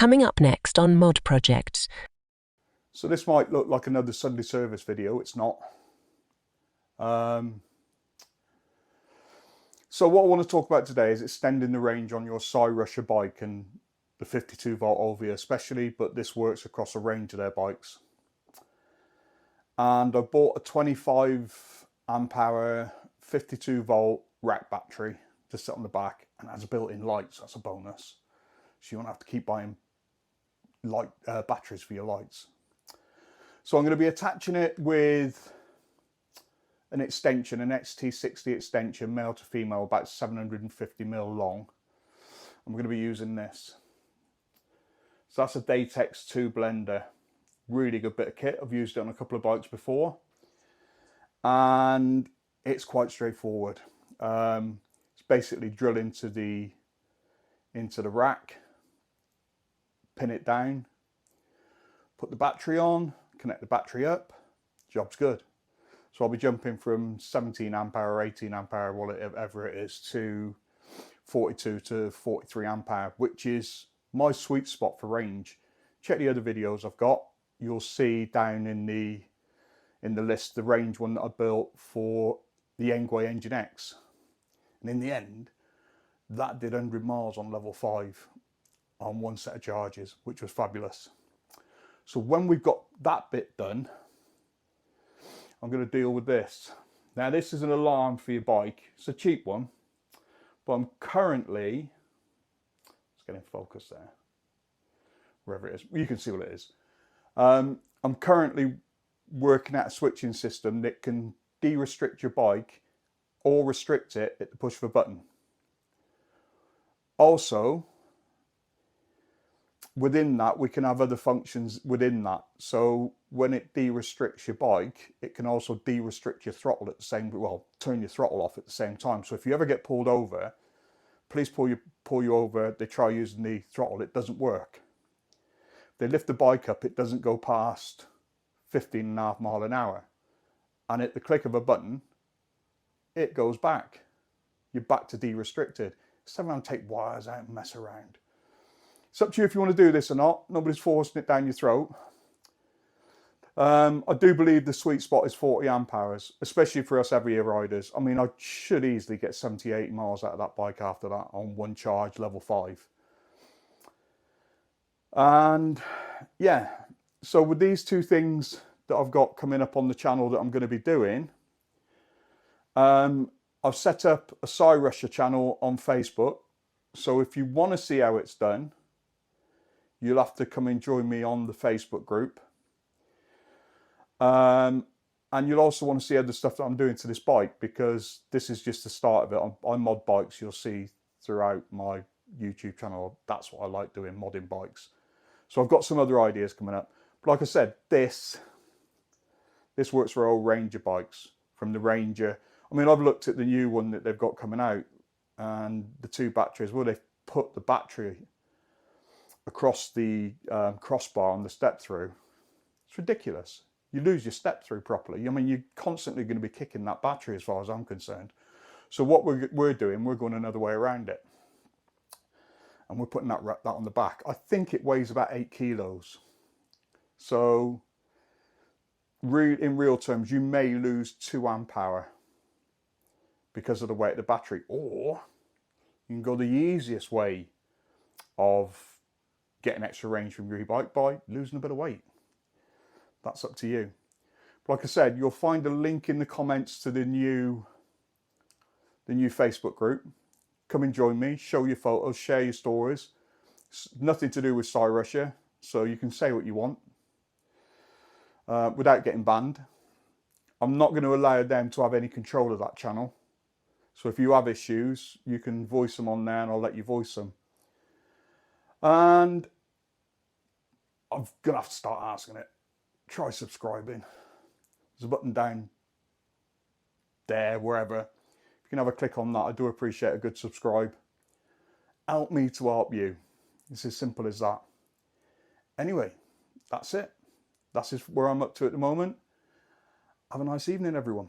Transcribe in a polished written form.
Coming up next on Mod Projects. So this might look like another Sunday service video, it's not. So what I want to talk about today is extending the range on your Cyrusher bike and the 52 volt Ovia especially, but this works across a range of their bikes. And I bought a 25 amp hour 52 volt rack battery to sit on the back, and has a built-in lights. That's a bonus, so you won't have to keep buying light batteries for your lights. So I'm going to be attaching it with an extension, an XT60 extension, male to female, about 750mm long. I'm going to be using this. So that's a Datex 2 blender. Really good bit of kit. I've used it on a couple of bikes before, and it's quite straightforward. It's basically drill into the rack, pin it down, put the battery on, connect the battery up, job's good. So I'll be jumping from 17 amp hour, 18 amp hour, whatever it is, to 42 to 43 amp hour, which is my sweet spot for range. Check the other videos I've got. You'll see down in the list the range one that I built for the Engwe Engine X. And in the end, that did 100 miles on level 5 on one set of charges, which was fabulous. So when we've got that bit done, I'm going to deal with this. Now this is an alarm for your bike. It's a cheap one, but I'm currently, let's get in focus there, wherever it is, you can see what it is. I'm currently working out a switching system that can de-restrict your bike or restrict it at the push of a button. Also, within that, we can have other functions within that. So when it de-restricts your bike, it can also de-restrict your throttle at the same, well, turn your throttle off at the same time. So if you ever get pulled over, police pull you over, they try using the throttle, it doesn't work. They lift the bike up, it doesn't go past 15.5 miles an hour. And at the click of a button, it goes back. You're back to de-restricted. Instead of having to take wires out and mess around. It's up to you if you want to do this or not. Nobody's forcing it down your throat. I do believe the sweet spot is 40 amp hours, especially for us every year riders. I mean, I should easily get 70, 80 miles out of that bike after that on one charge, level 5. And yeah, so with these two things that I've got coming up on the channel that I'm going to be doing, I've set up a Cyrusher channel on Facebook. So if you want to see how it's done, you'll have to come and join me on the Facebook group. And you'll also want to see other stuff that I'm doing to this bike, because this is just the start of it. I mod bikes, you'll see throughout my YouTube channel. That's what I like doing, modding bikes. So I've got some other ideas coming up. But like I said, this works for old Ranger bikes. From the Ranger, I mean, I've looked at the new one that they've got coming out, and the two batteries, well, they've put the battery across the crossbar on the step through. It's ridiculous. You lose your step through properly. I mean, you're constantly going to be kicking that battery as far as I'm concerned. So what we're doing, we're going another way around it. And we're putting that on the back. I think it weighs about 8 kilos. So in real terms, you may lose 2 amp hour because of the weight of the battery. Or you can go the easiest way of getting extra range from your e-bike by losing a bit of weight. That's up to you. But like I said, you'll find a link in the comments to the new Facebook group. Come and join me, show your photos, share your stories. It's nothing to do with Cyrusher, so you can say what you want without getting banned. I'm not going to allow them to have any control of that channel. So if you have issues, you can voice them on there and I'll let you voice them. And I'm going to have to start asking it. Try subscribing. There's a button down there, wherever. If you can have a click on that, I do appreciate a good subscribe. Help me to help you. It's as simple as that. Anyway, that's it. That's where I'm up to at the moment. Have a nice evening, everyone.